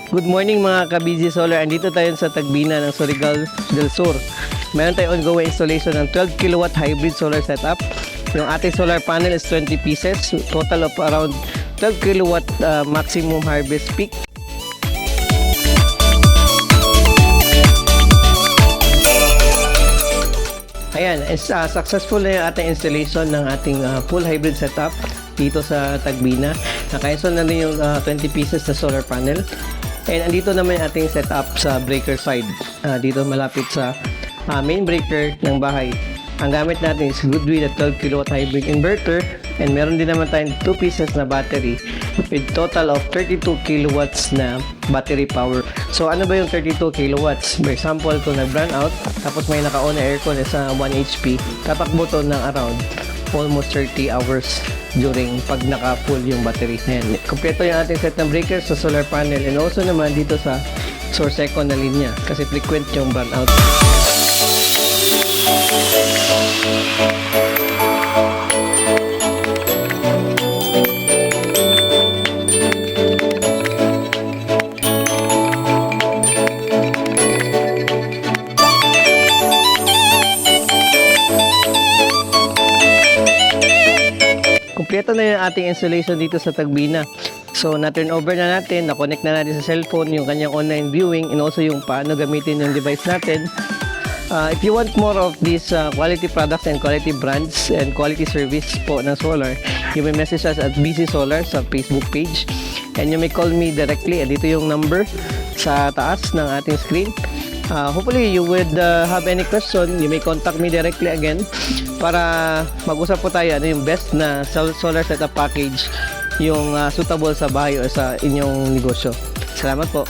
Good morning mga ka-BG Solar. Andito tayo sa Tagbina ng Surigao del Sur. Meron tayong ongoing installation ng 12 kilowatt hybrid solar setup. Yung ating solar panel is 20 pieces, total of around 12 kilowatt maximum harvest peak. Ayan, successful na yung ating installation ng ating full hybrid setup dito sa Tagbina. Naka-install na rin yung 20 pieces na solar panel. And andito naman yung ating setup sa breaker side. Dito malapit sa main breaker ng bahay. Ang gamit natin is Goodwill at 12 kilowatt hybrid inverter. And meron din naman tayong 2 pieces na battery with total of 32 kilowatts na battery power. So ano ba yung 32 kilowatts? For example, kung nag-brownout out, tapos may naka-on na aircon sa 1 HP, tatakbo to ng around almost 30 hours during pag naka-full yung battery. Ayan. Kompleto yung ating set ng breakers sa solar panel and also naman dito sa source second na linya kasi frequent yung brownout. Kompleto na yung ating installation dito sa Tagbina. So, na-turn over na natin, na-connect na natin sa cellphone yung kanyang online viewing and also yung paano gamitin yung device natin. If you want more of these quality products and quality brands and quality service po ng solar, you may message us at BC Solar sa Facebook page and you may call me directly. Dito yung number sa taas ng ating screen. Hopefully you would have any question, you may contact me directly again para mag-usap po tayo ano yung best na solar setup package yung suitable sa bahay o sa inyong negosyo. Salamat po.